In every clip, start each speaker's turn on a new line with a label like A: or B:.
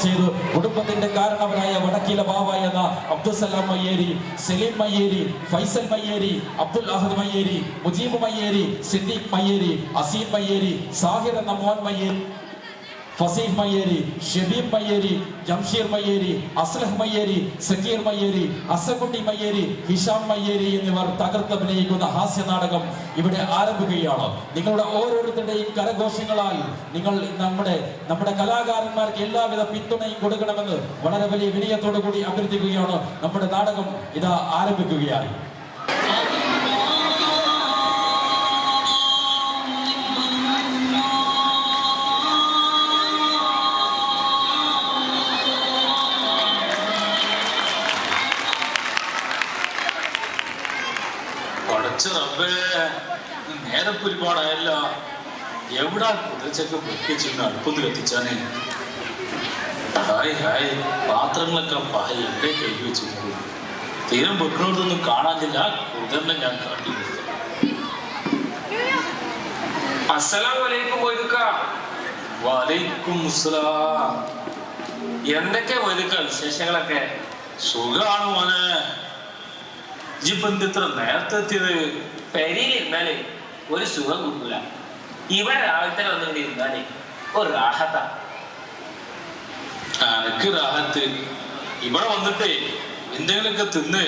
A: ചെയ്തു കുടുംബത്തിന്റെ കാരണവരായ വടക്കില ബാബ എന്ന അബ്ദുസലാം മയ്യേരി, സലീം മയ്യേരി, ഫൈസൽ മയ്യേരി, അബ്ദുൽ അഹദ് മയ്യേരി, മുജീബ് മയ്യേരി, സിദ്ദീഖ് മയ്യേരി, അസീം മയ്യേരി, സാഹിർ എന്ന മോൻ മയ്യേരി, ഫസീഹ് മയ്യേരി, ഷബീബ് മയ്യേരി, ജംഷീർ മയ്യേരി, അസ്ലഹ് മയ്യേരി, സക്കീർ മയ്യേരി, അസകുട്ടി മയ്യേരി, ഹിഷാം മയ്യേരി എന്നിവർ തകർത്തഭിനയിക്കുന്ന ഹാസ്യ നാടകം ഇവിടെ ആരംഭിക്കുകയാണ്. നിങ്ങളുടെ ഓരോരുത്തരുടെയും കരഘോഷങ്ങളാൽ നിങ്ങൾ നമ്മുടെ കലാകാരന്മാർക്ക് എല്ലാവിധ പിന്തുണയും കൊടുക്കണമെന്ന് വളരെ വലിയ വിനയത്തോടു കൂടി അഭ്യർത്ഥിക്കുകയാണ്. നമ്മുടെ നാടകം ഇതാ ആരംഭിക്കുകയായി.
B: നേരെ ഒരുപാടായല്ല. എവിടാ കുതിരച്ചൊക്കെ പൊട്ടിച്ചിരുന്ന് അടുപ്പൊന്ന് കത്തിച്ചാനേ. ഹായ് ഹായ്, പാത്രങ്ങളൊക്കെ പായ എവിടെ കൈ വെച്ചിരിക്കും. തീരം വെക്കണോടത്തൊന്നും കാണാനില്ല. കുതിരനെ ഞാൻ കാട്ടി.
C: അസ്സലാമലൈക്കും മൊയ്തുക്ക.
B: വലൈക്കും അസ്സലാം.
C: എന്തൊക്കെ മൊയ്തുക്ക വിശേഷങ്ങളൊക്കെ?
B: സുഖാണ് മോനെ. ഇപ്പൊ ഇത്ര നേരത്തെ എത്തിയത്?
C: പെരിയിലിരുന്നാലേ ഒരു സുഖം കിട്ടൂല. ഇവിടെ രാവിലെ തന്നെ വന്നിട്ട് ഇരുന്നാലേ ഒരു റാഹത്താ.
B: എനിക്ക് റാഹത്ത്. ഇവിടെ വന്നിട്ടേ എന്തെങ്കിലുമൊക്കെ തിന്ന്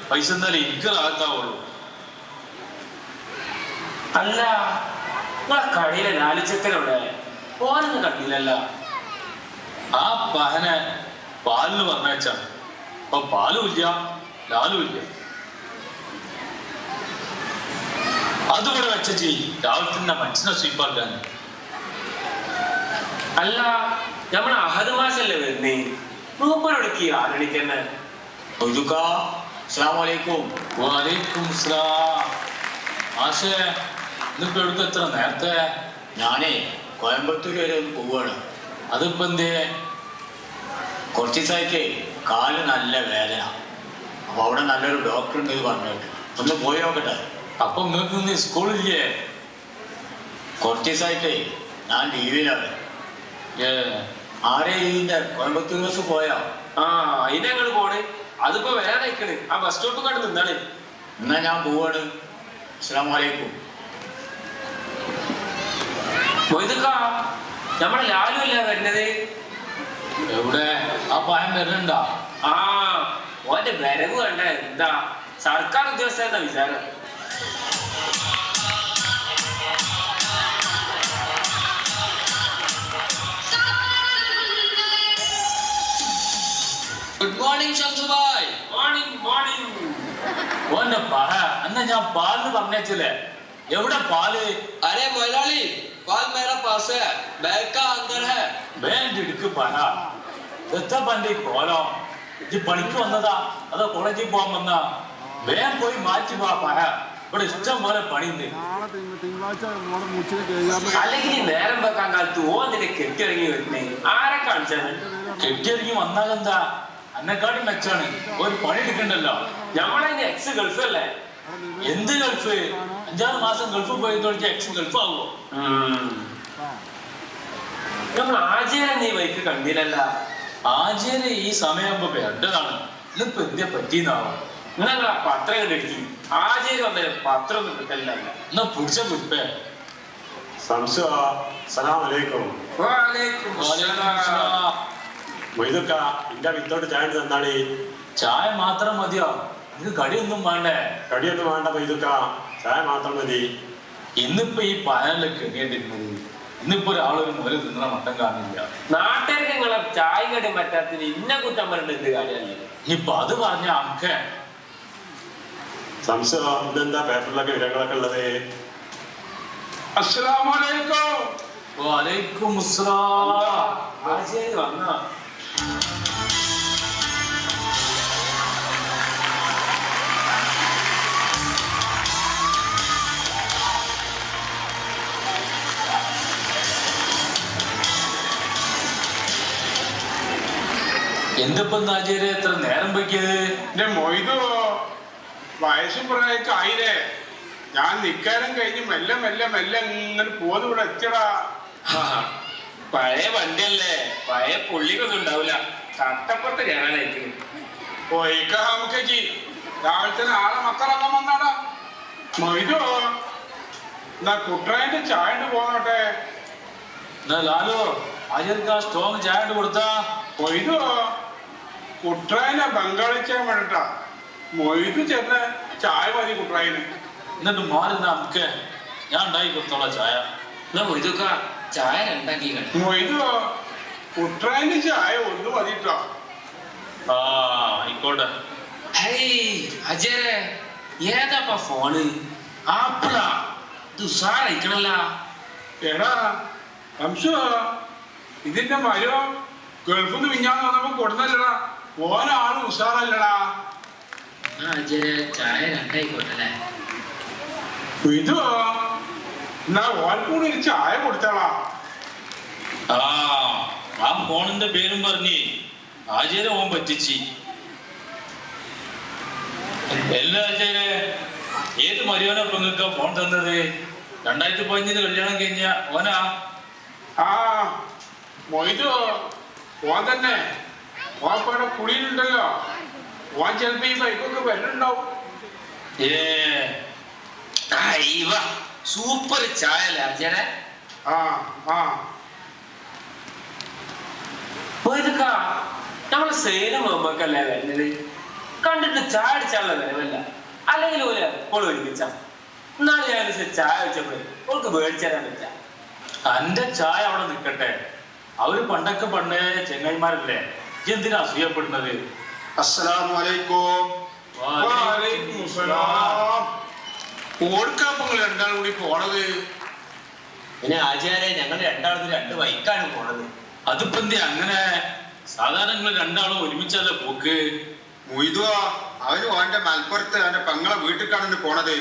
B: പൈസ എന്നാലേ എനിക്ക് റാഹത്താവുള്ളൂ.
C: അല്ല, നിങ്ങളെ കടയിലെ ലാലിച്ചക്കനുണ്ട്, ഓനൊന്നും കണ്ടില്ലല്ല.
B: ആ പഹനെ പാലിന് പറഞ്ഞാ അപ്പൊ പാലും ഇല്ല ലാലും ഇല്ല. അതുകൂടെ വെച്ച രാവിലെ തന്നെ മനസ്സിനെ സ്വീപ്പാക്കാൻ.
C: അല്ല, നമ്മളെ അഹദ് മാസല്ലേ വരുന്നേ, മൂപ്പരോടക്ക് ആരണിക്കന്നെ.
B: അസ്സലാമലൈക്കും. വലൈക്കും അസ്സലാം. മാഷേ, ഇന്നിപ്പോ എവിടുക്ക് എത്ര നേരത്തെ?
D: ഞാനേ കോയമ്പത്തൂർ വരെ ഒന്ന് പോവാണ്.
B: അതിപ്പോ എന്തേ?
D: കുറച്ച് ദിവസമായിട്ടേ കാല് നല്ല വേദന. അപ്പൊ അവിടെ നല്ലൊരു ഡോക്ടർ ഉണ്ട് പറഞ്ഞിട്ട് ഒന്ന് പോയി നോക്കട്ടെ.
B: അപ്പൊ നിങ്ങൾക്ക് ഇന്ന് സ്കൂളില്ലേ?
D: കുറച്ച് ദിവസമായിട്ടേ ഞാൻ ലീവിലാണ്. ആരെ ലീവിന്റെ? കോയമ്പത്തൂർ ബസ് പോയോ?
C: ആ, അതിനെ ഞങ്ങൾ പോണ്. അതിപ്പോ വേറെ അയക്കണ്. ആ ബസ് സ്റ്റോപ്പ് കണ്ട് നിന്നാണ്.
D: എന്നാ ഞാൻ പോവാണ്. അസ്സലാമലൈക്കും.
C: മൊയ്തുക്ക, നമ്മളെ ലാലു അല്ല വരുന്നത്.
B: എവിടെ? ആ പഹൻ വരുന്നുണ്ടാ?
C: ആ, ഓന്റെ വരവ് കണ്ട എന്താ സർക്കാർ ഉദ്യോഗസ്ഥ വിചാരം.
E: Good morning Shamsu bhai.
C: Morning morning.
B: ഓന്റെ പഹ എന്നാ ഞാൻ പാലിന് പറഞ്ഞേച്ചില്ലേ? എവിടെ പാല്?
E: अरे मोयलाली, पाल मेरा पास है, बैग का अंदर है.
B: വേണ്ട എടുക്ക് പഹ. എത്ര പണ്ടി കോലം? ഇത് പണിക്ക് വന്നതാ അതോ കോളേജിൽ പോകാൻ വന്നാ? വേഗം പോയി മാറ്റി പോ പഹ. ഇവിടെ ഇഷ്ടം പോലെ പണിയുണ്ട്.
C: അല്ലെങ്കിൽ നേരം വെക്കാൻ കാലത്ത് ഓന്നിനെ കെട്ടിയിറങ്ങി വരുന്നേ ആരെ കാണിച്ചാണ്?
B: കെട്ടിയിറങ്ങി വന്നാലെന്താ? എന്നെക്കാട്ടും മെച്ചാണ്. ഒരു പണി എടുക്കണ്ടല്ലോ.
C: നമ്മളതിന് എക്സ് ഗൾഫ് അല്ലേ?
B: എന്ത് ഗൾഫ്? 5-6 മാസം ഗൾഫ് പോയതോടെ എക്സ് ഗൾഫ് ആവുമോ?
C: നമ്മൾ ആചാരം നീ വൈക്ക് കണ്ടില്ലല്ല.
B: ആചാര്യ ഈ സമയമാകുമ്പോ വേണ്ടതാണ്. ഇന്നിപ്പോ എന്തിയെ പറ്റിയെന്നാവും.
C: നിങ്ങൾ ആ പത്രം കണ്ടെടുക്കി. ആചാര്യം വന്നേരം പത്രം ഒന്നും കിട്ടല്ല.
B: എന്നാ പിടിച്ച കുരിപ്പേ.
D: മൊയ്തുക്ക, എന്റെ വിത്തോട്ട് ചായ തന്നാളി.
B: ചായ മാത്രം മതിയോ? നിനക്ക് കടിയൊന്നും വേണ്ടേ?
D: കടിയൊന്നും വേണ്ട മൊയ്തുക്ക, ചായ മാത്രം മതി.
B: ഇന്നിപ്പോ ഈ പനലൊക്കെ എങ്ങേണ്ടിരുന്നത്. ഇന്നിപ്പോ ഒരാളൊരു മുല തിന്നണ മട്ടം കാണില്ല.
C: നാട്ടുകാർക്ക് നിങ്ങളെ ചായ കടി പറ്റാത്തിന് ഇന്ന കുറ്റം പറഞ്ഞിട്ട് കാര്യമല്ലേ?
B: ഇനിയിപ്പൊ അത് പറഞ്ഞ അമ്മ
D: സംശയം ഇതെന്താ പേപ്പറിലൊക്കെ വിവരങ്ങളൊക്കെ ഉള്ളത്?
C: അസ്സലാമലൈക്കും.
B: വലൈക്കും അസ്സലാം.
C: ആചാര്യ വന്നാ?
B: എന്തിപ്പോ ആചാര്യ എത്ര നേരം വയ്ക്കിയത്?
F: എന്റെ മൊയ്തു വയസ്സും പ്രായമൊക്കെ ആയില്ലേ? ഞാൻ നിക്കാനും കഴിഞ്ഞ് മെല്ലെ മെല്ലെ മെല്ലെ ഇങ്ങനെ പോന്ന് ഇവിടെ എത്തിയടാ.
C: പഴയ വണ്ടിയല്ലേ, പഴയ പുള്ളിക്കൊന്നും ഉണ്ടാവില്ല. കട്ടപ്പുറത്ത് ഞാനായിരിക്കും.
F: പോയിക്ക നമുക്കേച്ചി രാവിലെ തന്നെ ആളെ മക്കളൊക്കെ വന്നാടാ. മൊയ്തോ എന്നാ കുട്ടറായിട്ട് ചായ പോന്നോട്ടെ.
B: ലാലു അജർക്കാ സ്ട്രോങ് ചായ കൊടുത്താ.
F: മൊയ്തോ കുട്ടറായിനെ ബംഗാളി ചായ വേണ്ടട്ടാ. മൊയ്ത് ചെന്ന ചായ മതി കുട്ടറായിന്.
B: എന്നിട്ട് മാറി നമുക്ക് ഞാൻ ഉണ്ടാക്കി കൊടുത്തോളാം ചായ.
C: എന്നാ മൊയ്തുക്ക ചായ രണ്ടാക്കി.
F: മൊയ്തോ കുട്ടറായിന് ചായ ഒന്ന് മതിട്ടോ.
B: ആ ആയിക്കോട്ടെ.
C: അജയരെ ഏതാപ്പാ ഫോണ്? ആപ്പിളാ? ഇത് ഉഷാറായിക്കണല്ല.
F: എടാ അംശോ ഇതിന്റെ മരോ ഗൾഫിൽ നിന്ന് മിഞ്ഞാന്ന് വന്നപ്പോ കൊടുന്നല്ലടാ. ഓനാള് ഉഷാറല്ലടാ.
C: അജയരെ ചായ രണ്ടായിക്കോട്ടല്ലേ.
F: ഇത് എന്നാ ഓൽക്കൂടി ഒരു ചായ കൊടുത്താളാ.
B: ആ ഫോണിന്റെ പേരും പറഞ്ഞ് ആചാര്യ ഓൻ പറ്റിച്ച്. എല്ലാ ആചാര്യ ഏത് മര്യാദ നിങ്ങൾക്ക് ഫോൺ തന്നത്? 2015 കല്യാണം കഴിഞ്ഞ ഓനാ?
F: ആ മൊയ്തോ ഓൻ തന്നെ. ഓപ്പടെ കുളിയിലുണ്ടല്ലോ. ഓൻ ചിലപ്പോ ഈ ബൈക്കൊക്കെ വരുന്നുണ്ടാവും.
C: സൂപ്പർ ചായ അല്ലേ അജയരെ?
F: ആ ആ
C: പോയതൊക്കെ നമ്മളെ സേനം നമ്മക്കല്ലേ വരുന്നത്. കണ്ടിട്ട് ചായ അടിച്ചാലുള്ള വരവല്ല. അല്ലെങ്കിൽ പോലെ എപ്പോഴും ഒരുമിച്ച. എന്നാലും ഞാൻ ചായ വെച്ചപ്പോ ഓൾക്ക് മേടിച്ചു തരാൻ പറ്റ.
B: എന്റെ ചായ അവിടെ നിൽക്കട്ടെ. അവര് പണ്ടൊക്കെ പണ്ടേ ചെങ്ങായിമാരല്ലേ. എന്തിനാ അസൂയപ്പെടുന്നത്?
G: അസ്സലാമു അലൈക്കും.
F: വഅലൈക്കും സലാം.
G: ഓർക്കാപ്പങ്ങൾ രണ്ടാളും കൂടി പോണത്?
C: പിന്നെ ആചാര്യ ഞങ്ങൾ രണ്ടാളും 2 ബൈക്കാണ് പോണത്.
B: അതിപ്പോ എന്തേ അങ്ങനെ? സാധാരണ നിങ്ങൾ രണ്ടാളും ഒരുമിച്ചല്ലേ പോക്ക്?
G: മൊയ്തോ അവന് അവന്റെ മലപ്പുറത്ത് അവന്റെ പെങ്ങളെ വീട്ടിലേക്കാണ് പോണത്.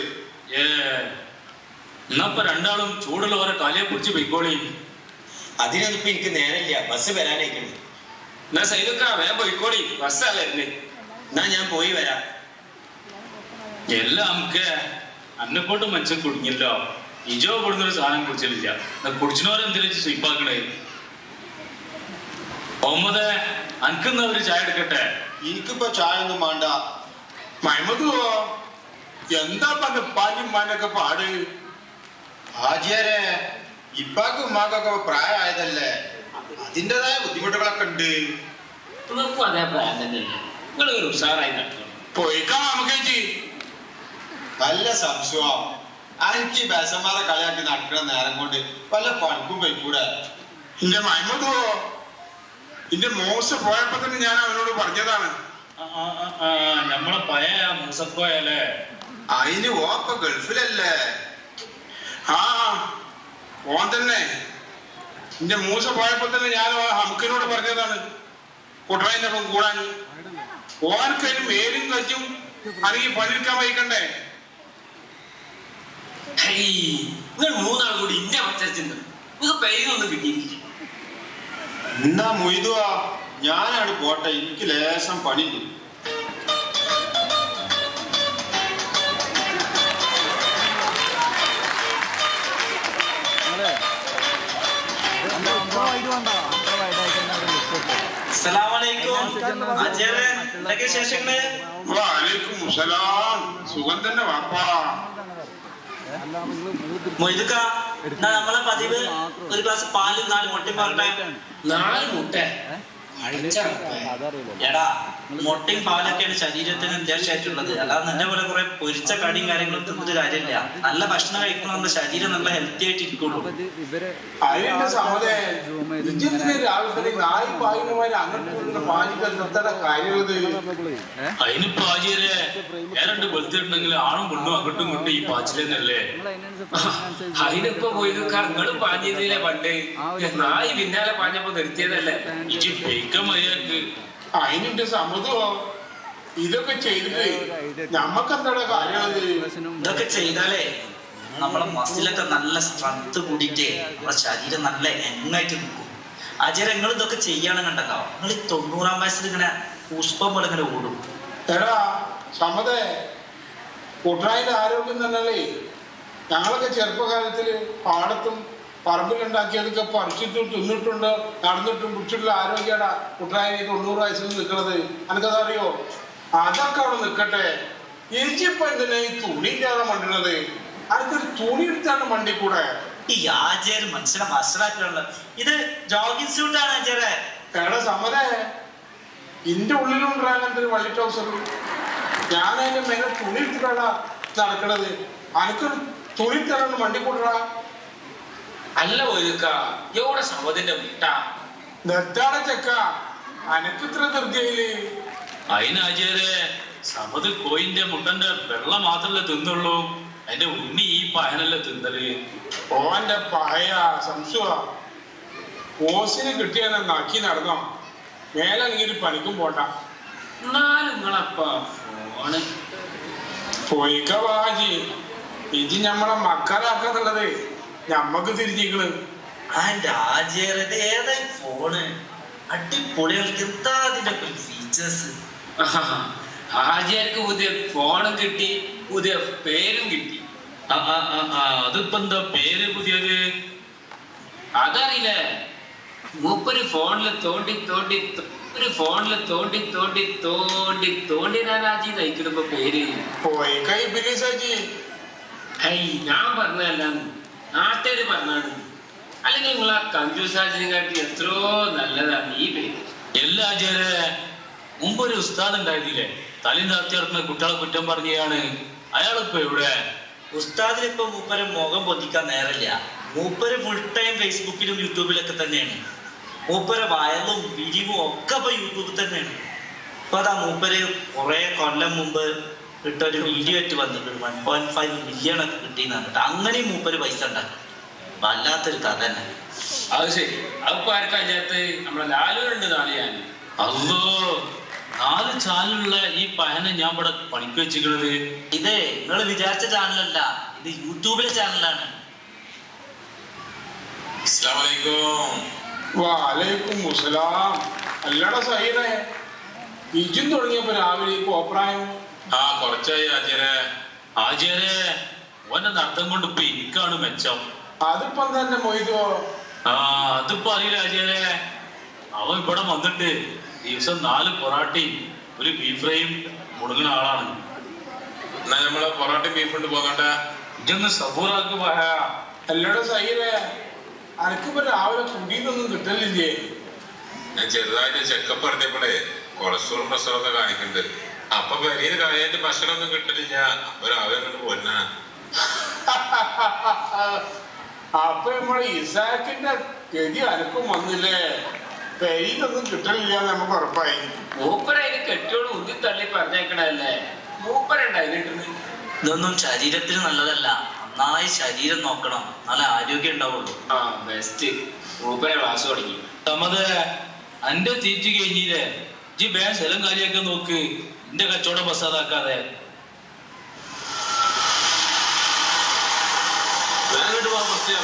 B: എന്നപ്പോ രണ്ടാളും ചൂടുള്ള ഓരോ കാലിയെ കുറിച്ച് പൊയ്ക്കോളി.
C: അതിനൊന്നും ഇപ്പൊ എനിക്ക് നേരമില്ല. ബസ് വരാനായിക്കണ്. എന്നാ സൈദൊക്കെ വേഗം പോയിക്കോളി. ബസ്സല്ലേ എന്നാ ഞാൻ പോയി വരാം.
B: എല്ലാം നമുക്ക് അന്നെക്കൊണ്ട് മനുഷ്യൻ കുടുങ്ങിയല്ലോ. ഇജോ കൊടുന്നൊരു സാധനം കുടിച്ചിട്ടില്ല. കുടിച്ചിനോരെന്തിനും സ്വീപ്പാക്കണേ. മുഹമ്മദ് അനക്കെന്നാ ഒരു ചായ എടുക്കട്ടെ.
G: എനിക്കിപ്പോ ചായ ഒന്നും വേണ്ട.
F: മഹമ്മദോ എന്താ പറഞ്ഞ പാഞ്ഞുമ്മാനൊക്കെ പാട്?
G: ഹാജിയാരെ ഇപ്പാക്കും ഉമ്മാക്കൊക്കെ പ്രായമായതല്ലേ, അതിൻ്റെതായ ബുദ്ധിമുട്ടുകളൊക്കെ ഉണ്ട്.
C: നിങ്ങൾക്കും അതേ പ്രായം തന്നെയല്ലേ. നിങ്ങളൊരു ഉഷാറായി നടക്കണം.
F: പോയിക്കാം നമുക്കേച്ചി.
G: നല്ല സംശയം. എനിക്ക് ബേസന്മാരെ കളിയാക്കി നടക്കുന്ന നേരം കൊണ്ട് വല്ല പണിക്കും പോയിക്കൂടെ?
F: എന്റെ മഹമ്മദോ എന്റെ മോശ പോയപ്പോ തന്നെ ഞാൻ അവനോട് പറഞ്ഞതാണ്.
B: നമ്മളെ പഴയ മൂസക്കോയല്ലേ?
G: അതിന് ഓപ്പ ഗൾഫിലല്ലേ?
F: ആ ഓൻ തന്നെ. എന്റെ മൂസ പോയപ്പോ തന്നെ ഞാൻ ഹംക്കിനോട് പറഞ്ഞതാണ് കുട്ടറായിനൊപ്പം കൂടാൻ. ഓനക്കൊരു മേലും കച്ചും അല്ലെങ്കിൽ പണിയെടുക്കാൻ വഹിക്കണ്ടേ.
C: നിങ്ങൾ 3 ആൾ കൂടി ഇന്ന മത്സരിച്ചിട്ടുണ്ട്. നിങ്ങൾക്ക് പേരൊന്നും കിട്ടിയില്ല.
G: എന്നാ മൊയ്തുവാ ഞാനാണ് പോട്ടെ, എനിക്ക് ലേശം പണിയുണ്ട്.
F: സുഖം തന്നെ വാപ്പാ.
H: മൊയ്തുക്ക നമ്മളെ പതിവ് ഒരു ഗ്ലാസ് പാലും 4 മുട്ടയും പറട്ടെ.
C: 4 മുട്ട
H: എടാ മുട്ടയും പാലൊക്കെയാണ് ശരീരത്തിന് അത്യാവശ്യമായിട്ടുള്ളത്. അല്ലാതെ നിന്നെ പോലെ കുറെ പൊരിച്ച കടിയും കാര്യങ്ങളും തിന്നിട്ട് കാര്യമില്ല. നല്ല ഭക്ഷണം കഴിക്കണം, നമ്മുടെ ശരീരം നല്ല ഹെൽത്തി ആയിട്ട് ഇരിക്കുള്ളൂ.
F: അതിന്റെ സമ്മതേ രാവിലെ നായി പായിനുമാര് അങ്ങോട്ട് പാലിക്കാൻ നിർത്തേണ്ട കാര്യമുള്ളത്.
B: അതിന് പാചകരെ ഏതാണ്ട് വെളുത്തിട്ടുണ്ടെങ്കിൽ ആണും പെണ്ണും അങ്ങോട്ടും ഇങ്ങോട്ടും ഈ പാച്ചിലെന്നല്ലേ.
C: അതിനിപ്പോ പോയത് കങ്ങളും പാഞ്ഞതിലെ പണ്ട് നായി പിന്നാലെ പാഞ്ഞപ്പോ നിർത്തിയതല്ലേ.
B: ഇജി പെയ്ക്ക മര്യാദക്ക്.
F: അതിന്റെ സമ്മതോ ഇതൊക്കെ ചെയ്തിട്ട് ഞമ്മക്കെന്താ കാര്യമുള്ളത്?
H: ഇതൊക്കെ ചെയ്താലേ നമ്മളെ മസിലൊക്കെ നല്ല സ്ട്രെങ്ത് കൂടിയിട്ട് നമ്മുടെ ശരീരം നല്ല എണ്ണായിട്ട് നിൽക്കും. അജയങ്ങൾ ഇതൊക്കെ ചെയ്യണം കണ്ടല്ലോ. നിങ്ങൾ 90-ാം വയസ്സിൽ ഇങ്ങനെ പുഷ്പം പോലെ ഇങ്ങനെ ഓടും.
F: എടാ സമ്മതേ കുട്ടനായിന്റെ ആരോഗ്യം തന്നെയല്ലേ. ഞങ്ങളൊക്കെ ചെറുപ്പകാലത്തില് പാടത്തും പറമ്പിലുണ്ടാക്കിയതൊക്കെ പറിച്ചിട്ടും തിന്നിട്ടുണ്ട്, നടന്നിട്ടും കുറിച്ചുള്ള ആരോഗ്യമാണ് കുട്ടനായി 90 വയസ്സിൽ നിൽക്കുന്നത്. എനിക്കതറിയോ? അതൊക്കെ അവിടെ നിൽക്കട്ടെ. എനിക്കിപ്പോ എന്തിനാ ഈ തുണി ഇല്ലാതെ മണ്ടുന്നത്? അനക്കൊരു തുണി എടുത്താണ് മണ്ടി കൂടെ.
H: ഈ ആചാര്യ മനുഷ്യനെ മനസ്സിലാക്കാനുള്ള ഇത് ജോഗിങ് സ്യൂട്ടാണ് ആചാര്യ.
F: എടാ സമ്മതേ, ഇന്റെ ഉള്ളിലുണ്ട് അങ്ങനത്തെ ഒരു വള്ളി ട്രൗസർ. ഞാൻ അതിന്റെ മേലെ തുണി എടുത്തിട്ടാണ് നടക്കണത്. അനക്കൊരു തുണി തരാണ് മണ്ടി കൂടാ.
C: അല്ല ഒരുക്ക എവിടെ സമ്മതിന്റെ മുട്ട
F: നെറ്റാടെ ചെക്ക, അനക്ക് ഇത്ര ധൃതിയില്.
B: അതിനാചാര്യ സമത് കോയിന്റെ മുട്ടന്റെ വെള്ളം മാത്രല്ലേ തിന്നുള്ളൂ, അതിന്റെ ഉണ്ണി ഈ പയനല്ലേ തിന്നല്.
F: ഓന്റെ പഴയ സംശയ ഓസിന് കിട്ടിയാൽ നക്കി നടന്നോ, മേലെങ്കിൽ പണിക്കും പോട്ട.
C: എന്നാലും നിങ്ങളപ്പ ഫോണ്
F: പോയിക്ക വാജി, ഇജി ഞമ്മളെ മക്കളാക്കാന്നുള്ളത് ഞമ്മക്ക് തിരിഞ്ഞിക്കണ്.
H: അതിന്റെ ആചാര്യന്റെ ഏതായി ഫോണ് അടിപൊളികൾ. എന്താ അതിന്റെ ഫീച്ചേഴ്സ്?
C: ആചാര്യക്ക് പുതിയ ഫോണും കിട്ടി, പുതിയ പേരും കിട്ടി.
B: അതിപ്പോ എന്താ പേര് പുതിയത്?
C: അതറിയില്ലേ? മൂപ്പര് ഫോണില് തോണ്ടി തോണ്ടി ഒരു ഫോണില് തോണ്ടി തോണ്ടി തോണ്ടി തോണ്ടി രാജി നയിക്കണിപ്പോ പേര്.
F: പോയിക്ക ഇബിലിസാജി.
C: ഞാൻ പറഞ്ഞതല്ല, നാട്ടുകാര് പറഞ്ഞാണ്. അല്ലെങ്കിൽ നിങ്ങൾ ആ കഞ്ചൂസാജിനെ കാട്ടി എത്രയോ നല്ലതാണ് ഈ പേര്.
B: എല്ലാ ആചാര്യ മുമ്പൊരു ഉസ്താദ് ഉണ്ടായിരുന്നില്ലേ, തലയും താത്തി നടക്കുന്ന കുട്ടികളെ കുറ്റം പറഞ്ഞാണ്. അയാളിപ്പോ എവിടെ?
H: ഉസ്താദിന് ഇപ്പൊ മൂപ്പര് മുഖം പൊതിക്കാൻ നേരമില്ല. മൂപ്പര് ഫുൾ ടൈം ഫേസ്ബുക്കിലും യൂട്യൂബിലൊക്കെ തന്നെയാണ്. മൂപ്പര് വയലും വിരിവും ഒക്കെ ഇപ്പൊ യൂട്യൂബിൽ തന്നെയാണ്. ഇപ്പൊ അതാ മൂപ്പര് കുറെ കൊല്ലം മുമ്പ് ഇട്ടൊരു വീഡിയോ ആയിട്ട് വന്നിട്ട് 1.5 മില്യൺ ഒക്കെ കിട്ടിയെന്ന് പറഞ്ഞിട്ട് അങ്ങനെയും മൂപ്പര് പൈസ ഉണ്ടാക്കും. വല്ലാത്തൊരു കഥ തന്നെ.
C: അത് ശരി, അതിപ്പോ ആർക്കും അതിനകത്ത് നമ്മളെ ലാലുണ്ട് നാളിയാൻ.
B: അല്ലോ, 4 ചാനലുള്ള ഈ പയനെ ഞാൻ ഇവിടെ പണിക്ക് വെച്ചിരിക്കണത്.
H: ഇത് നിങ്ങൾ വിചാരിച്ച ചാനലല്ല, ഇത് യൂട്യൂബിലെ ചാനലാണ്.
F: വാലൈക്കും മുസ്സലാം. അല്ലടാ സൈദേ, ഇജും തുടങ്ങിയപ്പോ രാവിലെ ഈ കോപ്രായം.
B: കുറച്ചായി ആചാര്യ. ആചാര്യ ഓന്റെ നടത്തം കൊണ്ട് ഇപ്പൊ എനിക്കാണ് മെച്ചം.
F: അതിപ്പം തന്നെ മൊയ്തോ.
B: അതിപ്പോ അറിയില്ല ആചാര്യ. അവൻ ഇവിടെ വന്നിട്ട് ദിവസം 4 പൊറാട്ടയും ഒരു ബീഫ് ഫ്രൈയും മുടങ്ങുന്ന ആളാണ്.
F: എന്നാ നമ്മളെ പൊറോട്ടയും ബീഫ് കൊണ്ട് പോകണ്ട.
B: ഇതൊന്ന് സബൂറാക്ക് പോയാ.
F: അല്ലടാ സൈദേ, അനക്കിപ്പോ രാവിലെ കുടിയിലൊന്നും കിട്ടലില്ലേ?
I: ഞാൻ ചെറുതായിട്ട് ചെക്കപ്പ് നടത്തിയപ്പോഴേ കൊളസ്ട്രോൾ പ്രഷറൊക്കെ കാണിക്കുന്നുണ്ട്. അപ്പൊ വലിയ കാര്യമായിട്ട് ഭക്ഷണമൊന്നും കിട്ടില്ല. അപ്പൊ രാവിലെ അങ്ങോട്ട് പോരുന്ന.
F: അപ്പൊ നമ്മളെ ഇസാക്കിന്റെ ഗതി അനക്കും വന്നില്ലേ? പെരിയിലൊന്നും കിട്ടലില്ല നമുക്ക് ഉറപ്പായി.
C: മൂപ്പരതിന് കെട്ടിയോട് ഉന്തി തള്ളി പറഞ്ഞേക്കണല്ലേ, മൂപ്പരുണ്ടായിരുന്നു.
H: ഇതൊന്നും ശരീരത്തിന് നല്ലതല്ല. നന്നായി ശരീരം നോക്കണം, നല്ല ആരോഗ്യം ഉണ്ടാവുള്ളൂ.
C: ബെസ്റ്റ്. മൂപ്പരെ ക്ലാസ് തുടങ്ങി.
B: തമത് അന്റെ തീറ്റി കഴിഞ്ഞില്ലേ, ജി ബേ സ്ഥലം കാര്യമൊക്കെ നോക്ക്, എന്റെ കച്ചവടം ബസ്സാതാക്കാതെ.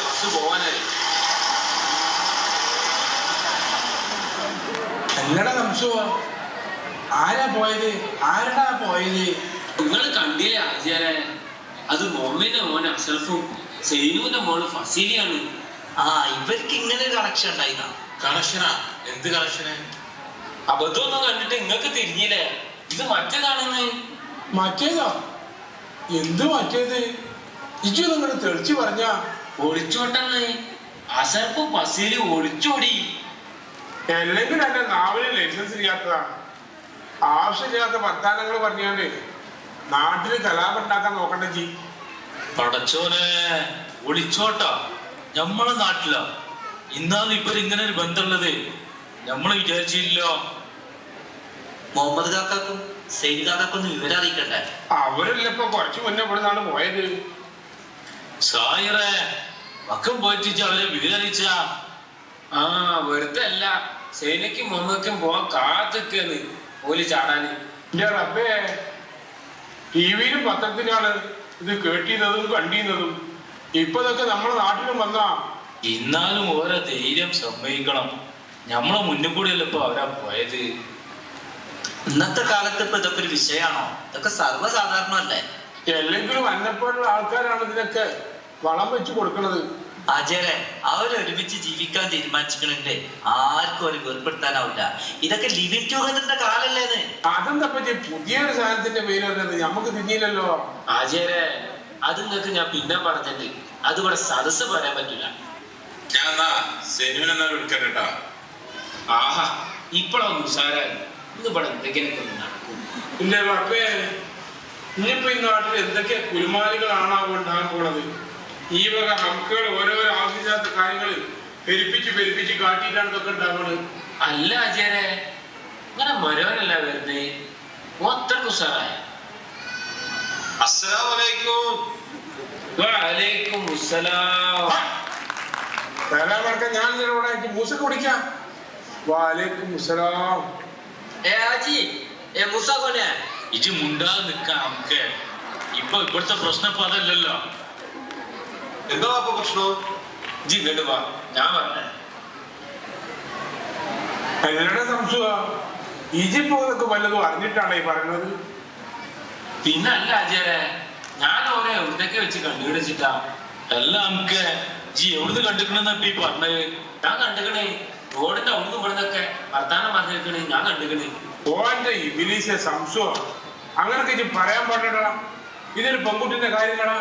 C: ബസ് പോവാനായി.
F: എന്നടാ സംശയോ? ആരാ പോയത്? ആരടാ പോയത്?
C: നിങ്ങൾ കണ്ടില്ലേ ആചാര്യ? അത് മൊമ്മിന്റെ മോൻ അഷറഫും സൈനുവിന്റെ മോള് ഫസീലിയാണ്.
H: ഇവർക്ക് ഇങ്ങനെ ഒരു കണക്ഷൻ ഉണ്ടായിരുന്ന.
I: കണക്ഷനാ? എന്ത് കണക്ഷന്?
C: അബദ്ധമൊന്നും കണ്ടിട്ട് നിങ്ങൾക്ക് തിരിഞ്ഞില്ലേ? ഇത് മറ്റേതാണെന്ന്.
F: മറ്റേതോ? എന്ത് മറ്റേത്? ഇജു നിങ്ങളുടെ തെളിച്ചു പറഞ്ഞ
C: ഒളിച്ചോട്ടെന്ന്. അഷറഫും ഫസീലും ഒളിച്ചോടി.
F: അല്ലെങ്കിൽ എന്റെ നാവിന് ലൈസൻസ് ഇല്ലാത്തതാണ്. ആവശ്യമില്ലാത്ത വർത്താനങ്ങൾ പറഞ്ഞാണ്ട് നാട്ടില് കലാപം ഉണ്ടാക്കാൻ നോക്കണ്ട ജി.
B: പടച്ചോനെ, ഒളിച്ചോട്ടാ ഞമ്മളെ നാട്ടിലാ. ഇന്നാലും ഇപ്പൊ ഇങ്ങനെ ഒരു ബന്ധമുള്ളത് നമ്മള് വിചാരിച്ചില്ലോ.
H: മുഹമ്മദ് കാക്കും സൈദ് കാക്കൊന്നും വിവരം അറിയിക്കണ്ടേ?
F: അവരല്ല ഇപ്പൊ കുറച്ചു മുന്നേ ഇവിടെ നിന്നാണ് പോയത്.
B: സായിറേ, വക്കം പോയിട്ട് അവരെ വിവരറിയിച്ച.
C: വെറുതെ അല്ല, സൈനയ്ക്കും മുഹമ്മദക്കും പോവാൻ കാത്തിക്കാന്ന് ഓല് ചാടാന്.
F: എന്റെ റബ്ബേ, ടിവിയിലും പത്രത്തിലാണ് ഇത് കേട്ടിരുന്നതും കണ്ടിരുന്നതും. ഇപ്പൊ ഇതൊക്കെ നമ്മുടെ നാട്ടിലും വന്നാ.
B: ഇന്നാലും ഓരോ ധൈര്യം സമ്മതിക്കണം. ഞമ്മളെ മുന്നിൽ കൂടിയല്ല ഇപ്പൊ അവരാ പോയത്.
H: ഇന്നത്തെ കാലത്ത് ഇപ്പൊ ഇതൊക്കെ ഒരു വിഷയമാണോ? ഇതൊക്കെ സർവ്വസാധാരണമല്ലേ?
F: അല്ലെങ്കിലും അന്നെപ്പോലുള്ള ആൾക്കാരാണ് ഇതിനൊക്കെ വളം വെച്ച് കൊടുക്കുന്നത്.
H: അജയരെ അവരൊരുമിച്ച് ജീവിക്കാൻ തീരുമാനിച്ചിട്ടുണ്ടെങ്കിലേ ആർക്കും ഒരു വേർപ്പെടുത്താനാവില്ല. ഇതൊക്കെ ലിവിങ് ടുഗദറിന്റെ കാലല്ലേന്ന്.
F: അതെന്താ പറ്റി പുതിയൊരു സാധനത്തിന്റെ പേര് പറഞ്ഞത് നമുക്ക് തിരിഞ്ഞില്ലല്ലോ.
C: ആചാര്യ അത് നിങ്ങൾക്ക് ഞാൻ പിന്നെ പറഞ്ഞിട്ട് അത് ഇവിടെ സദസ് പറയാൻ പറ്റില്ല.
I: ഞാൻ എന്നാ സെനുവിനെന്നാ വിളിക്കട്ടോ.
C: ആഹാ ഇപ്പോഴൊന്നും ഉഷാരായി. ഇന്ന് ഇവിടെ എന്തെങ്കിലുമൊക്കെ ഒന്ന് നടക്കും.
F: ഇല്ലേ അപ്പേ, ഇനിയിപ്പോ ഈ നാട്ടിൽ എന്തൊക്കെ കുരുമാലികളാണ് ഉണ്ടാകാൻ പോണത്. ഈ വക ഹംക്കുകൾ ഓരോരോ ആവശ്യമില്ലാത്ത കാര്യങ്ങൾ പെരുപ്പിച്ച് കാട്ടിയിട്ടാണ് ഇതൊക്കെ ഉണ്ടാവുന്നത്.
C: അല്ല ആചാര്യ ഇങ്ങനെ മരോനല്ല വരുന്നേ, അത്രക്ക് ഉഷാറായ.
G: അസ്സലാമലൈക്കും.
C: വഅലൈക്കും അസ്സലാം.
F: തരാമറക്ക ഞാൻ ഇവിടെ മൂസക്ക് കുടിക്കാം. വാലേക്കും അസ്സലാം.
C: ആജി മൂസ കൊനെ
B: ഇജ് മുണ്ടാതെ നിൽക്കാം. നമുക്ക് ഇപ്പൊ ഇവിടുത്തെ പ്രശ്നം ഇപ്പൊ അതല്ലല്ലോ.
G: എന്താ അപ്പൊ പ്രശ്നം?
C: ഇജ് ഇങ്ങോട്ട് വാ, ഞാൻ പറഞ്ഞേ.
F: എല്ലാവരുടെ സംശയമാ. ഈജിപ്പോ ഇതൊക്കെ വല്ലതും അറിഞ്ഞിട്ടാണ് ഈ പറയുന്നത്.
C: പിന്നെ അല്ല ആചാര്യ ഞാൻ ഓരോ എവിടേക്ക് വെച്ച് കണ്ടുപിടിച്ചിട്ടാ.
B: എല്ലാം നമുക്ക് ജി എവിടുന്ന് കണ്ടിക്കണെന്നപ്പ ഈ പറഞ്ഞത്.
C: ഞാൻ കണ്ടുകണേ റോഡിന്റെ അവിടുന്ന് ഇവിടുന്നൊക്കെ വർത്താനം പറഞ്ഞിരിക്കണേ ഞാൻ കണ്ടുകണേ.
F: ഓന്റെ ഇബിലീസിയ സംശയമാണ്. അങ്ങനൊക്കെ ഇനി പറയാൻ പാടില്ലടാ. ഇതൊരു പെൺകുട്ടിന്റെ കാര്യങ്ങളാ.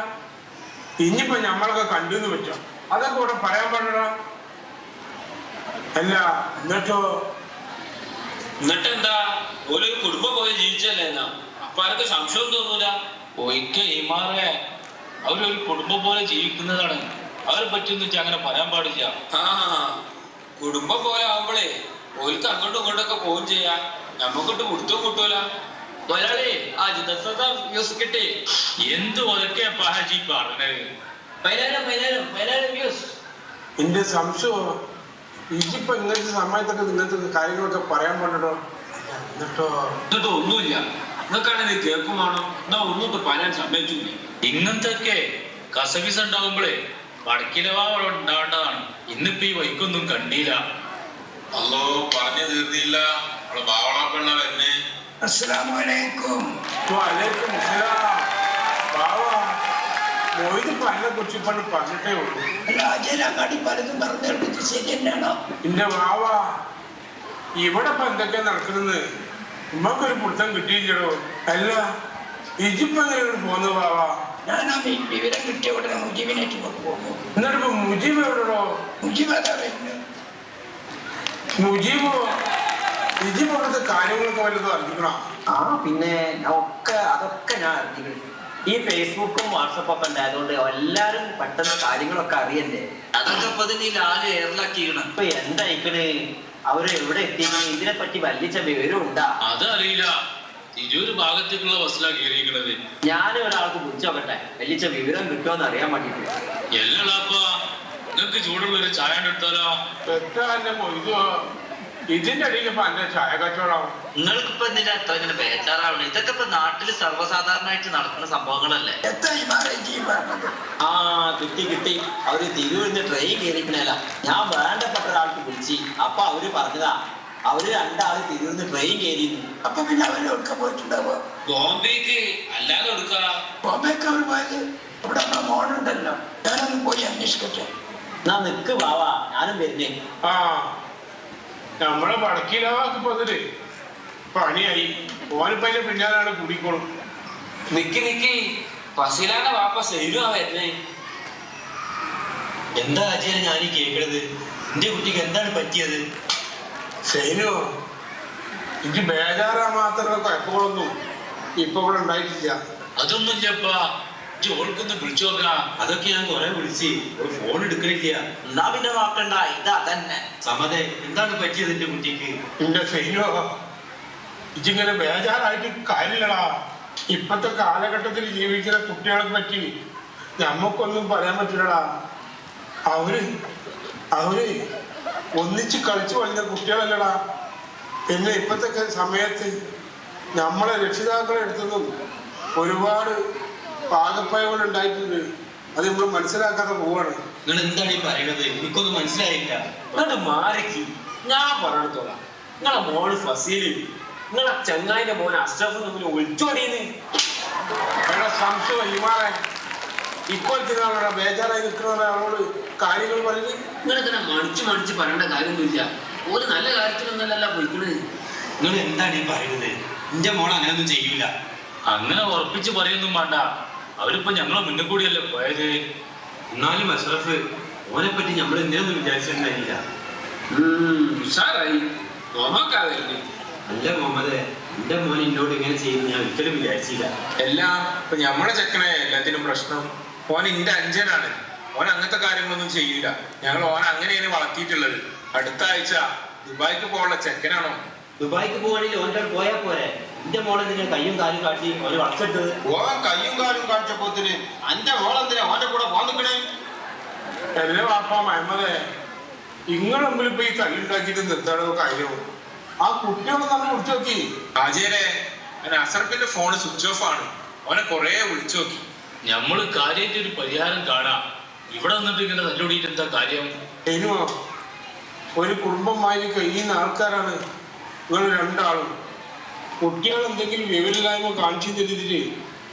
F: ഇനിയിപ്പോ ഞമ്മളൊക്കെ കണ്ടെന്ന് വെച്ചോ, അതൊക്കെ ഇവിടെ പറയാൻ പാടില്ലടാ. അല്ല
C: എന്നിട്ടെന്താ ഓരൊരു കുടുംബം പോയി ജീവിച്ചല്ലേ എന്നാ അപ്പൊ ആർക്ക് സംശയം തോന്നൂല.
B: ഒരിക്കൽ ഈമാറെ അവരൊരു കുടുംബം പോലെ ജീവിക്കുന്നതാണ്. അവരെ പറ്റിയൊന്നും വെച്ചാൽ അങ്ങനെ പറയാൻ പാടില്ല.
C: ആ കുടുംബം പോലെ ആവുമ്പോഴേ ഓർക്ക് അങ്ങോട്ടും ഇങ്ങോട്ടൊക്കെ പോവും ചെയ്യാം. നമ്മക്കിട്ട് മുട്ടും കിട്ടൂല. മലയാളി ന്യൂസ് കിട്ടി.
B: എന്ത് ഒതൊക്കെയാ പാഹാജി പറഞ്ഞത്?
F: എന്റെ സംശയം ഇജിപ്പോ ഇങ്ങനത്തെ സമയത്തൊക്കെ ഇങ്ങനത്തെ കാര്യങ്ങളൊക്കെ പറയാൻ പാടില്ലോ.
C: എന്നിട്ട് ഒന്നുമില്ല. നിങ്ങൾക്കാണ് ഇത് കേൾക്കുമാണോ എന്നാ ഒന്നും പറയാൻ സമ്മതിച്ചില്ല.
B: ഇങ്ങനത്തെ കസവിസ് ഉണ്ടാകുമ്പോഴേ വടക്കിലവാ ഉണ്ടാവേണ്ടതാണ്. ഇന്നിപ്പോ ഈ വൈക്കൊന്നും കണ്ടില്ല.
I: അല്ലോ പറഞ്ഞു തീർന്നില്ല. അവള് ബാവള പെണ്ണ വരുന്നേ.
F: അസ്സലാമലൈക്കും. വഅലൈക്കും അസ്സലാം. ബാവാ മൊയ്തിപ്പോ അതിനെ കുറിച്ച് ഇപ്പൊ പറഞ്ഞിട്ടേ ഉള്ളൂ.
H: രാജാങ്ങാടി പലതും പറഞ്ഞു ശരി തന്നെയാണോ?
F: എന്റെ ബാവാ ഇവിടെ ഇപ്പൊ എന്തൊക്കെയാ നടക്കുന്നത് ഉമ്മക്കൊരു പിടുത്തം കിട്ടിയില്ലടോ. അല്ല ഇജിപ്പോ എങ്ങനെയാണ് പോന്നത് ബാവാ?
H: ഞാൻ ആ വിവരം കിട്ടിയ ഉടനെ മുജീബിനായിട്ട് പോകുന്നു.
F: എന്നിട്ടിപ്പോ മുജീബ് എവിടെടോ?
H: മുജീബ്
F: മുജീബോ ഇജിപ്പോ ഇവിടുത്തെ കാര്യങ്ങളൊക്കെ വല്ലതും അറിഞ്ഞിക്കണോ?
J: ആ പിന്നെ അതൊക്കെ ഞാൻ അറിഞ്ഞിട്ടുണ്ട്. ഈ ഫേസ്ബുക്കും വാട്സപ്പും ഒക്കെ ഉണ്ടായതുകൊണ്ട് എല്ലാരും പെട്ടെന്ന് കാര്യങ്ങളൊക്കെ അറിയണ്ടേ.
H: അതൊക്കെ ഇപ്പൊ തന്നെ ലാല് എയറിലാക്കിക്കണം.
J: ഇപ്പൊ എന്തായിക്കണ്, അവര് എവിടെ എത്തിക്കണ്, ഇതിനെ പറ്റി വലിയ വിവരം ഉണ്ടാ?
B: അതറിയില്ല. തിരൂര് ഭാഗത്തേക്കുള്ള ബസ്സിലാ കയറിയിരിക്കണത്.
J: ഞാൻ ഒരാൾക്ക് വിളിച്ചു നോക്കട്ടെ, വലിയ വിവരം കിട്ടുമോന്ന് അറിയാൻ വേണ്ടിട്ട്.
B: എല്ലാപ്പാ നിങ്ങക്ക് ചൂടുള്ള ഒരു ചായ എടുത്താലോ?
F: എന്റെ മൊയ്തോ ഇതിന്റെ ഇടയിൽ ഇപ്പൊ എന്റെ ചായ കച്ചവടം.
H: നിങ്ങൾക്കിപ്പോ എന്തിനാ എത്ര ഇങ്ങനെ ബേജാറാവണം? ഇതൊക്കെ ഇപ്പൊ നാട്ടില് സർവ്വസാധാരണമായിട്ട് നടക്കുന്ന സംഭവങ്ങളല്ലേ.
J: ആ കിട്ടി. അവര് തിരുവനന്തപുരത്ത് ട്രെയിൻ കയറിക്കണല്ല. ഞാൻ വേണ്ടപ്പെട്ട ഒരാൾക്ക് വിളിച്ചു. അപ്പൊ അവര് പറഞ്ഞതാ അവര് രണ്ടാള് തിരുവനന്തപുരത്ത് ട്രെയിൻ കയറിയിരുന്നു. അപ്പൊ പിന്നെ അവര് എടുക്ക പോയിട്ടുണ്ടാവുക.
C: ബോംബെക്ക് അല്ലാതെ എടുക്ക.
J: ബോംബെക്ക് അവർ പോയത് ഇവിടെ മോണുണ്ടല്ലോ. ഞാനൊന്ന് പോയി അന്വേഷിക്കട്ടെ. എന്നാ നിക്ക് ബാവാ, ഞാനും വരുന്നേ.
F: ആ നമ്മളെ വടക്കിലാവാക്ക് പതില് പണിയായി. ഓനിപ്പ അതിന്റെ പിന്നാലാണ് കുടിക്കോളും.
C: നിക്കി ഫസിലാന്റെ വാപ്പ സൈനുവാ വരുന്നേ.
H: എന്താ ആചാര്യ ഞാനീ കേൾക്കണത്? എന്റെ കുട്ടിക്ക് എന്താണ് പറ്റിയത്?
F: സൈനോ എനിക്ക് ബേജാറാ മാത്രമേ കുഴപ്പങ്ങളൊന്നും ഇപ്പൊ ഇവിടെ ഉണ്ടായിട്ടില്ല.
B: അതൊന്നുമില്ലപ്പാ. ഓൾക്കൊന്ന് വിളിച്ചു നോക്കാം.
H: അതൊക്കെ ഞാൻ കുറെ വിളിച്ച് ഫോൺ എടുക്കണില്ല. എന്നാ പിന്നെ നോക്കണ്ട, ഇതാ തന്നെ സമതെ. എന്താണ് പറ്റിയത് എന്റെ കുട്ടിക്ക്?
F: എന്റെ സൈനോ ഇജിങ്ങനെ ബേജാറായിട്ട് കാര്യമില്ലടാ. ഇപ്പത്തെ കാലഘട്ടത്തിൽ ജീവിക്കുന്ന കുട്ടികളെ പറ്റി ഞമ്മക്കൊന്നും പറയാൻ പറ്റില്ലടാ. അവര് ഒന്നിച്ച് കളിച്ചു വളർന്ന കുട്ടികളല്ലടാ. പിന്നെ ഇപ്പത്തെ സമയത്ത് നമ്മളെ രക്ഷിതാക്കളെ അടുത്തുനിന്നും ഒരുപാട് പാകപ്പയകൾ ഉണ്ടായിട്ടുണ്ട്. അത് നമ്മൾ മനസ്സിലാക്കാതെ പോവാണ്.
H: നിങ്ങൾ എന്താണ് ഈ പറയണത്? എനിക്കൊന്നും മനസ്സിലായില്ല.
C: എന്നിട്ട് മാറിക്ക് ഞാൻ പറഞ്ഞെടുത്തോളാം. നിങ്ങളെ മോള് ഫസീല് നിങ്ങളെ ചങ്ങായിന്റെ മോൻ അഷ്റഫ് തമ്മിൽ ഒളിച്ചോടിയെന്ന്
F: സംശയം ഇമാറെ ഇപ്പോഴത്തിനാണോ ബേജാറായി നിൽക്കുന്ന ഒരാളോട് കാര്യങ്ങൾ പറയുന്നത്?
C: നിങ്ങളിങ്ങനെ മടിച്ച് പറയേണ്ട കാര്യമൊന്നുമില്ല. ഒരു നല്ല കാര്യത്തിനൊന്നല്ല പോയിക്കണത്.
J: നിങ്ങൾ എന്താണ് ഈ പറയുന്നത്? എന്റെ മോൾ അങ്ങനെയൊന്നും ചെയ്യൂല.
B: അങ്ങനെ ഉറപ്പിച്ച് പറയൊന്നും വേണ്ട. അവരിപ്പോ ഞങ്ങളെ മുന്നിൽ കൂടിയല്ലേ പോയത്.
J: എന്നാലും അഷ്റഫ്, ഓനെ പറ്റി നമ്മൾ എന്തിനൊന്നും വിചാരിച്ചിട്ടുണ്ടായില്ല.
C: ഉഷാറായി നോക്കാതല്ലേ.
J: അല്ല മുഹമ്മദേ, എന്റെ മോൻ എന്നോട് ഇങ്ങനെ ചെയ്യുന്നു ഞാൻ ഒരിക്കലും വിചാരിച്ചില്ല.
I: എല്ലാം ഇപ്പൊ ഞമ്മടെ ചെക്കനെ എല്ലാത്തിനും പ്രശ്നം. ഓൻ ഇന്റെ അഞ്ചനാണ്. ഓൻ അങ്ങനത്തെ കാര്യങ്ങളൊന്നും ചെയ്യൂല. ഞങ്ങൾ ഓൻ അങ്ങനെയാണ് വളർത്തിയിട്ടുള്ളത്. അടുത്ത ആഴ്ച ദുബായിക്ക് പോകാനുള്ള ചെക്കനാണോ?
J: ദുബായിക്ക് പോവാണെങ്കിൽ ഓൻ്റെ പോയാൽ പോരെ. എന്റെ മോളെ നിങ്ങൾ കയ്യും കാലും കാട്ടി ഓന് വളർത്തിട്ടത്.
G: ഓൻ കയ്യും കാലും കാണിച്ചപ്പോത്തിന് അന്റെ മോളെന്തിനാ ഓന്റെ കൂടെ പോകാൻ നിൽക്കണേ?
F: എന്നെ വാപ്പ മഹമ്മദേ, ഇങ്ങളെ മുമ്പിൽ ഇപ്പൊ ഈ തല്ലുണ്ടാക്കിയിട്ട് നിർത്താണോ കാര്യവും? ആ കുട്ടിയൊക്കെ നമ്മൾ വിളിച്ചു നോക്കി.
I: ആചാരെ, അസർപ്പിന്റെ ഫോണ് സ്വിച്ച് ഓഫ് ആണ്. ഓനെ കൊറേ വിളിച്ചു നോക്കി.
B: ഞമ്മള് കാര്യമായിട്ട് ഒരു പരിഹാരം കാണാം. ഇവിടെ വന്നിട്ട് ഇങ്ങനെ തല്ലുകൂടിയിട്ട് എന്താ കാര്യം?
F: ഇനിയോ ഒരു കുടുംബമായി കഴിയുന്ന ആൾക്കാരാണ് നിങ്ങൾ രണ്ടാളും. കുട്ടികൾ എന്തെങ്കിലും വിവരമില്ലായ്മ കാണിച്ചു തരുന്നിട്ട്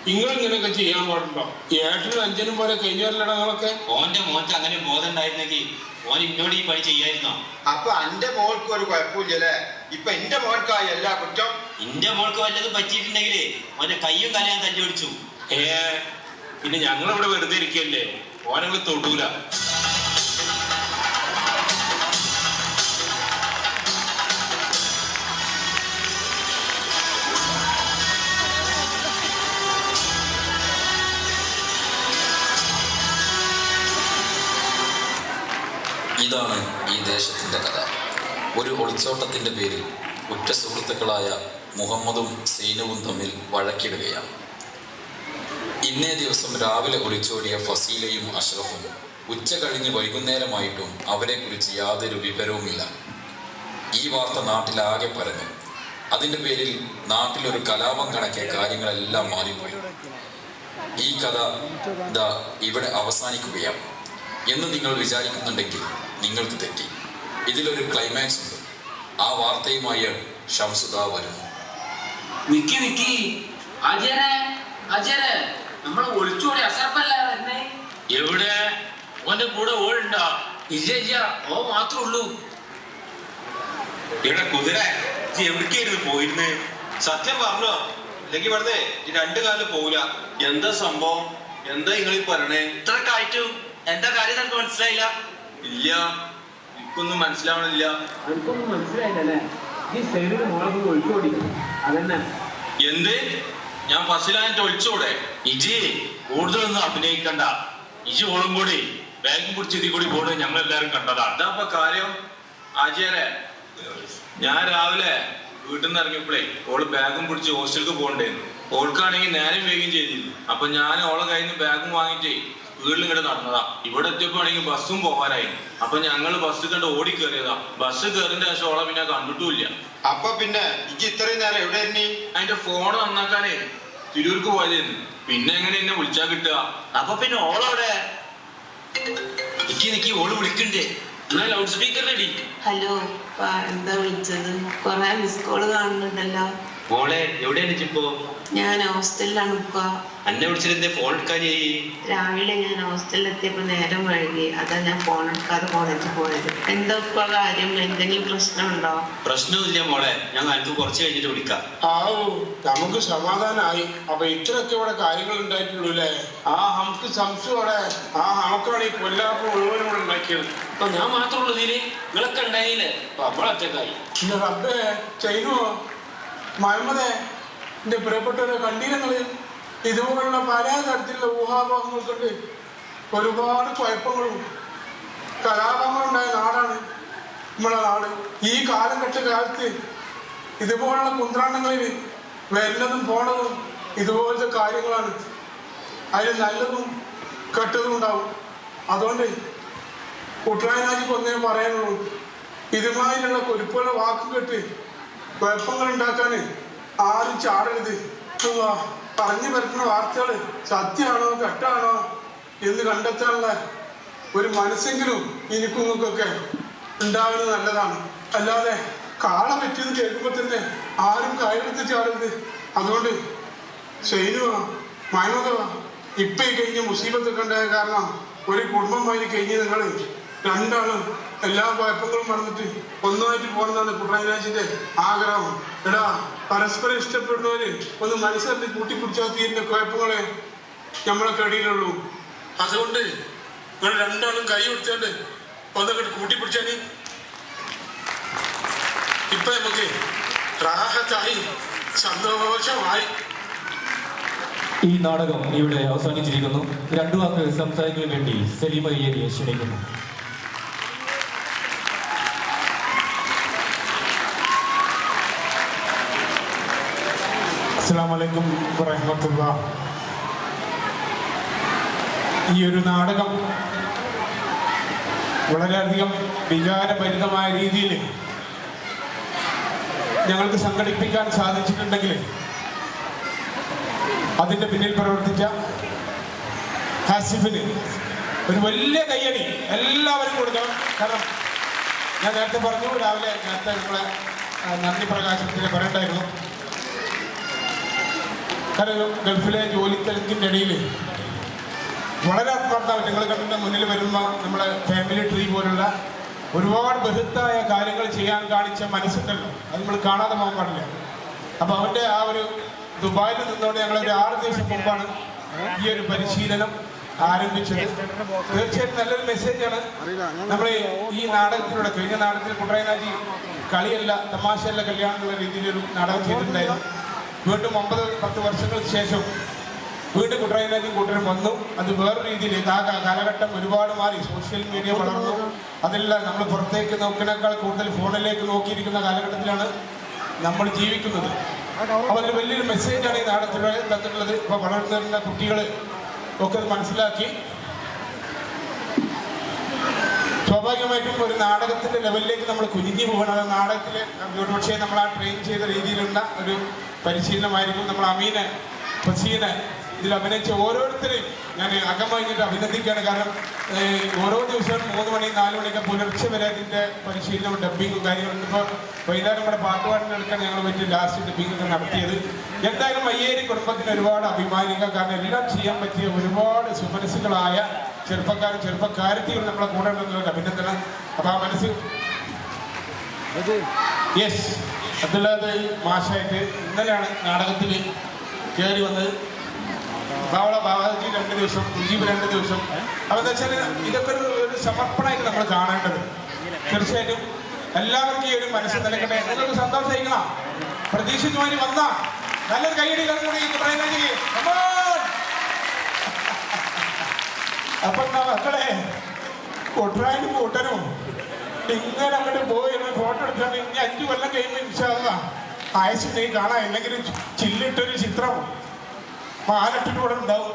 F: നിങ്ങൾ ഇങ്ങനെയൊക്കെ ചെയ്യാൻ പാടുണ്ടോ? ഏട്ടനും അഞ്ചനും പോലെ കഴിഞ്ഞവരല്ലടാ നിങ്ങളൊക്കെ.
J: ഓന്റെ മോൾക്ക് അങ്ങനെ ബോധം ഉണ്ടായിരുന്നെങ്കിൽ ഓൻ ഇന്നോട് ഈ പണി ചെയ്യായിരുന്നോ?
G: അപ്പൊ അന്റെ മോൾക്ക് ഒരു കുഴപ്പമില്ലല്ലേ? ഇപ്പൊ എന്റെ മോൾക്കായി എല്ലാ കുറ്റം.
J: എന്റെ മോൾക്ക് വല്ലതും പറ്റിയിട്ടുണ്ടെങ്കിൽ ഓന്റെ കയ്യും കാലും ഞാൻ തല്ലി ഓടിച്ചു.
I: പിന്നെ ഞങ്ങളിവിടെ വെറുതെ ഇരിക്കല്ലേ, ഓനങ്ങൾ തൊടൂല.
A: ഇതാണ് ഈ ദേശത്തിൻ്റെ കഥ. ഒരു ഒളിച്ചോട്ടത്തിൻ്റെ പേരിൽ ഉറ്റ സുഹൃത്തുക്കളായ മുഹമ്മദും സൈനുവും തമ്മിൽ വഴക്കിടുകയാണ്. ഇന്നേ ദിവസം രാവിലെ ഒളിച്ചോടിയ ഫസീലയും അഷ്റഫും ഉച്ച കഴിഞ്ഞ് വൈകുന്നേരമായിട്ടും അവരെക്കുറിച്ച് യാതൊരു വിവരവുമില്ല. ഈ വാർത്ത നാട്ടിലാകെ പരന്നു. അതിൻ്റെ പേരിൽ നാട്ടിലൊരു കലാപം കണക്കെ കാര്യങ്ങളെല്ലാം മാറിപ്പോയി. ഈ കഥ ദാ ഇവിടെ അവസാനിക്കുകയാണ് എന്ന് നിങ്ങൾ വിചാരിക്കുന്നുണ്ടെങ്കിൽ നിങ്ങൾക്ക് തെറ്റി. ഇതിലൊരു ക്ലൈമാക്സ് ഉണ്ട്. ആ വാർത്തയുമായി ഷംസുദ വരുന്നു.
C: നിക്കി അജയരെ നമ്മളെ ഒളിച്ചോടി അസർപ്പല്ല വരുന്നേ.
B: എവിടെ? ഓന്റെ കൂടെ ഓടുണ്ടാ?
C: ഇല്ല ഓ മാത്രമേ ഉള്ളൂ.
I: ഇവിടെ കുതിര എവിടേക്കായിരുന്നു പോയിരുന്നേ?
J: സത്യം പറഞ്ഞോ? അല്ലെങ്കിൽ വെറുതെ രണ്ടു കാലം പോവില്ല.
G: എന്താ സംഭവം? എന്താ നിങ്ങൾ ഈ പറയണേ?
J: ഇത്രയൊക്കെ ആയിട്ടും എന്താ കാര്യം നമുക്ക് മനസ്സിലായില്ല.
G: ഇല്ല, എനിക്കൊന്നും മനസ്സിലാവണില്ല.
E: എനിക്കൊന്നും മനസ്സിലായില്ലല്ലേ? ഈ സൈഡിൽ മോളെ ഒഴിച്ചോടി അതന്നെ.
I: എന്ത്? ഞാൻ ഫസിലായിട്ട് ഒളിച്ചോടെ?
B: ഇജി കൂടുതലൊന്നും അഭിനയിക്കണ്ട. ഇജി ഓളും കൂടി ബാഗും പിടിച്ച് ഇതിൽ കൂടി പോണത് ഞങ്ങൾ എല്ലാവരും കണ്ടതാണ്.
I: എന്താ കാര്യം? ആചാരെ, ഞാൻ രാവിലെ വീട്ടിൽ നിന്ന് ഇറങ്ങിയപ്പോഴേ ഓള് ബാഗും പിടിച്ച് ഹോസ്റ്റലിലേക്ക് പോകണ്ടേന്ന്. ഓൾക്കാണെങ്കിൽ നേരം വേഗം ചെയ്തിരുന്നു. അപ്പൊ ഞാൻ ഓളെ കയ്യിൽ നിന്ന് ബാഗും വാങ്ങിയിട്ട് വീട്ടിൽ ഇങ്ങോട്ട് നടന്നതാ. ഇവിടെ എത്തിയപ്പോ ആണെങ്കിൽ ബസ്സും പോകാനായി. അപ്പൊ ഞങ്ങൾ ബസ് കണ്ട് ഓടി കയറിയതാ. ബസ് കയറിന്റെ ശേഷം ഓളെ പിന്നെ കണ്ടിട്ടുമില്ല.
G: അപ്പൊ പിന്നെ ഇജ്ജ് ഇത്രയും നേരം എവിടെ ആയിരുന്നു?
I: അതിന്റെ ഫോൺ നന്നാക്കാനേ തിരൂർക്ക് പോയതായിരുന്നു. പിന്നെ എങ്ങനെ എന്നെ വിളിച്ചാ കിട്ടുക?
J: അപ്പൊ പിന്നെ ഓളോടെ നിക്കി ഓള് വിളിക്കണ്ടേ?
C: എന്നാ ലൗഡ് സ്പീക്കറിലടി.
K: ഹലോ, എന്താ വിളിച്ചത്? കൊറേ മിസ് കോള് കാണുന്നുണ്ടല്ലോ.
J: മോളെ എവിടെയാണ് ഇപ്പോ?
K: ഞാൻ ഹോസ്റ്റലിലാണ് ഇപ്പൊ.
J: എന്നെ വിളിച്ചിട്ട് എന്തേ ഫോൺ എടുക്കാൻ?
K: രാവിലെ ഞാൻ ഹോസ്റ്റലിൽ എത്തിയപ്പോ നേരം വൈകി, അതാ ഞാൻ ഫോൺ എടുക്കാതെ കോളേജിൽ പോയത്. എന്താ ഇപ്പൊ കാര്യം? എന്തെങ്കിലും പ്രശ്നമുണ്ടോ?
J: പ്രശ്നമില്ല മോളെ, ഞാൻ എനിക്ക് കുറച്ച് കഴിഞ്ഞിട്ട് വിളിക്കാം.
F: ആവൂ, നമുക്ക് സമാധാനമായി. അപ്പൊ ഇത്രയൊക്കെ ഇവിടെ കാര്യങ്ങൾ ഉണ്ടായിട്ടുള്ളൂ അല്ലേ? ആ നമുക്ക് സംശയോടെ നമുക്കാണ് ഈ കൊല്ലാപ്പ് മുഴുവനും ഇവിടെ ഉണ്ടാക്കിയത്.
C: അപ്പൊ ഞാൻ മാത്രമുള്ളൂ ഇതില്? നിങ്ങളൊക്കെ ഉണ്ടായില്ലേ? അപ്പൊ നമ്മളൊറ്റക്കായി.
F: റബ്ബേ, ചെയ്യുമോ മഹമ്മദേ, എന്റെ പ്രിയപ്പെട്ടവരെ കണ്ടീരങ്ങള് ഇതുപോലുള്ള പല തരത്തിലുള്ള ഊഹാപോഹങ്ങൾ കൊണ്ട് ഒരുപാട് കുഴപ്പങ്ങളും കലാപങ്ങളുണ്ടായ നാടാണ് നമ്മളെ നാട്. ഈ കാലത്ത് ഇതുപോലുള്ള കുന്ത്രാണ്ടങ്ങളിൽ വരുന്നതും പോണതും ഇതുപോലത്തെ കാര്യങ്ങളാണ്. അതിൽ നല്ലതും കെട്ടതും ഉണ്ടാവും. അതുകൊണ്ട് കുട്ടനാജിക്ക് ഒന്നേ പറയാനുള്ളൂ, ഇതുമാതിരിയുള്ള കുരുപ്പുകളുടെ വാക്ക് കേട്ട് കുഴപ്പങ്ങൾ ഉണ്ടാക്കാൻ ആരും ചാടരുത്. പറഞ്ഞു വരുന്ന വാർത്തകൾ സത്യമാണോ കെട്ടാണോ എന്ന് കണ്ടെത്താനുള്ള ഒരു മനസ്സെങ്കിലും എനിക്കുങ്ങൾക്കൊക്കെ ഉണ്ടാവുന്നത് നല്ലതാണ്. അല്ലാതെ കാള പറ്റിയത് കേൾക്കുമ്പോൾ തന്നെ ആരും കയറെടുത്ത് ചാടരുത്. അതുകൊണ്ട് ഷൈനുവാ മൈമകവാ ഇപ്പൊ ഈ കഴിഞ്ഞ മുസീബത്തൊക്കെ ഉണ്ടായ കാരണം ഒരു കുടുംബമായി കഴിഞ്ഞ് നിങ്ങൾ രണ്ടാളും എല്ലാ കുഴപ്പങ്ങളും മറന്നിട്ട് ഒന്നായിട്ട് പോകണമെന്നാണ് പിണറായി രാജിന്റെ ആഗ്രഹം. എടാ, പരസ്പരം ഇഷ്ടപ്പെടുന്നവര് ഒന്ന് മനസ്സിലാക്കി കൂട്ടിപ്പിടിച്ചാൽ തീരുന്ന കുഴപ്പങ്ങളെ നമ്മളൊക്കെ ഇടയിലുള്ളൂ. അതുകൊണ്ട് നിങ്ങൾ രണ്ടാളും കൈ കൊടുത്തോണ്ട് ഒന്നൊക്കെ കൂട്ടിപ്പിടിച്ചാല് ഇപ്പൊ നമുക്ക് റാഹത്തായി സന്തോഷമായി.
A: ഈ നാടകം ഇവിടെ അവസാനിച്ചിരിക്കുന്നു. രണ്ടു വാക്ക് സംസാരിക്കാൻ വേണ്ടി സലീം മയ്യേരിയെ ക്ഷണിക്കുന്നു.
F: അസ്സലാമു അലൈക്കും വറഹ്മത്തുള്ളാഹി. ഈ ഒരു നാടകം വളരെയധികം വികാരഭരിതമായ രീതിയിൽ ഞങ്ങൾക്ക് സംഘടിപ്പിക്കാൻ സാധിച്ചിട്ടുണ്ടെങ്കിൽ അതിൻ്റെ പിന്നിൽ പ്രവർത്തിച്ച ഹാസിഫിന് ഒരു വലിയ കയ്യടി എല്ലാവരും കൊടുക്കണം. കാരണം ഞാൻ നേരത്തെ പറഞ്ഞു, രാവിലെ നേരത്തെ നമ്മളെ നന്ദി പ്രകാശനത്തിന് പറയണ്ടായിരുന്നു. കാരണം ഗൾഫിലെ ജോലി തിരക്കിൻ്റെ ഇടയിൽ വളരെ ആത്മാർത്ഥമായി നിങ്ങൾ കണ്ടിട്ട് മുന്നിൽ വരുമ്പോൾ നമ്മുടെ ഫാമിലി ട്രീ പോലുള്ള ഒരുപാട് ബൃഹത്തായ കാര്യങ്ങൾ ചെയ്യാൻ കാണിച്ച മനസ്സുണ്ടല്ലോ, അത് നമ്മൾ കാണാതെ പോകാൻ പാടില്ല. അപ്പോൾ അവൻ്റെ ആ ഒരു ദുബായിൽ നിന്നുകൊണ്ട് ഞങ്ങളൊരു 6 ദിവസം മുമ്പാണ് ഈ ഒരു പരിശീലനം ആരംഭിച്ചത്. തീർച്ചയായിട്ടും നല്ലൊരു മെസ്സേജാണ്. നമ്മൾ ഈ നാടകത്തിലൂടെ, കഴിഞ്ഞ നാടകത്തിൽ പിണറായി രാജി കളിയല്ല തമാശയല്ല കല്യാണം എന്നുള്ള രീതിയിലൊരു നാടകം ചെയ്തിട്ടുണ്ടായിരുന്നു. വീണ്ടും 9-10 വർഷങ്ങൾക്ക് ശേഷം വീണ്ടും പിണറായി രാജിയും കൂട്ടരും വന്നു. അത് വേറെ രീതിയിലേക്ക് ആ കാലഘട്ടം ഒരുപാട് മാറി, സോഷ്യൽ മീഡിയ വളർന്നു. അതെല്ലാം നമ്മൾ പുറത്തേക്ക് നോക്കുന്നതിനേക്കാൾ കൂടുതൽ ഫോണിലേക്ക് നോക്കിയിരിക്കുന്ന കാലഘട്ടത്തിലാണ് നമ്മൾ ജീവിക്കുന്നത്. അപ്പോൾ അതിന് വലിയൊരു മെസ്സേജാണ് ഈ നാടകത്തിലൂടെ തന്നിട്ടുള്ളത്. ഇപ്പോൾ വളർന്നു വരുന്ന കുട്ടികൾ ഒക്കെ മനസ്സിലാക്കി സ്വാഭാവികമായിട്ടും ഒരു നാടകത്തിൻ്റെ ലെവലിലേക്ക് നമ്മൾ കുനിഞ്ഞു പോകണം. അത് നാടകത്തിൽ ഒരുപക്ഷെ നമ്മൾ ആ ട്രെയിൻ ചെയ്ത രീതിയിലുള്ള ഒരു പരിശീലനമായിരിക്കും. നമ്മൾ അമീനെ, ഫസീനെ ഇതിൽ അഭിനയിച്ച ഓരോരുത്തരെയും ഞാൻ അകമഴിഞ്ഞിട്ട് അഭിനന്ദിക്കുകയാണ്. കാരണം ഓരോ ദിവസവും 3 മണി 4 മണിയൊക്കെ പുലർച്ചെ വരെ അതിൻ്റെ പരിശീലനവും ഡബ്ബിങ്ങും കാര്യങ്ങളും. ഇപ്പോൾ വൈകുന്നേരം നമ്മുടെ പാട്ടുപാടിനെ എടുക്കാൻ ഞങ്ങൾ പറ്റി ലാസ്റ്റ് ഡബ്ബിങ്ങൊക്കെ നടത്തിയത്. എന്തായാലും മയ്യേരി കുടുംബത്തിന് ഒരുപാട് അഭിമാനിക്കുക. കാരണം എല്ലാം ചെയ്യാൻ പറ്റിയ ഒരുപാട് സുമനസ്സുകളായ ചെറുപ്പക്കാരത്തികൾ നമ്മളെ കൂടെ ഉണ്ടെന്നുള്ള അഭിനന്ദനം. അപ്പോൾ ആ മനസ്സ് യെസ് അതുള്ളത് മാഷായിട്ട് ഇന്നലെയാണ് നാടകത്തിൽ കയറി വന്നത്. ബാബാജി 2 ദിവസം, മുജീബ് 2 ദിവസം. അപ്പോൾ എന്താ വെച്ചാൽ ഇതൊക്കെ ഒരു സമർപ്പണമായിട്ട് നമ്മൾ കാണേണ്ടത്. തീർച്ചയായിട്ടും എല്ലാവർക്കും ഈ ഒരു മനസ്സ് നിലക്കട്ടെ. നിങ്ങൾക്ക് സന്തോഷിക്കണം. പ്രതീക്ഷിച്ചുമാരി വന്ന നല്ലൊരു കൈയടി അപ്പൊ എന്താ മക്കളെ, കൊട്ടാനും കൂട്ടനും ഇങ്ങനെ അങ്ങോട്ട് പോയി ഫോട്ടോ എടുക്കാൻ ഇനി 5 കൊല്ലം കഴിയുമ്പോൾ ഇൻഷാ അല്ലാഹ് ആയുസ്സിലേക്ക് കാണാം. അല്ലെങ്കിൽ ചില്ലിട്ടൊരു ചിത്രം മാലട്ടിലൂടെ ഉണ്ടാവും.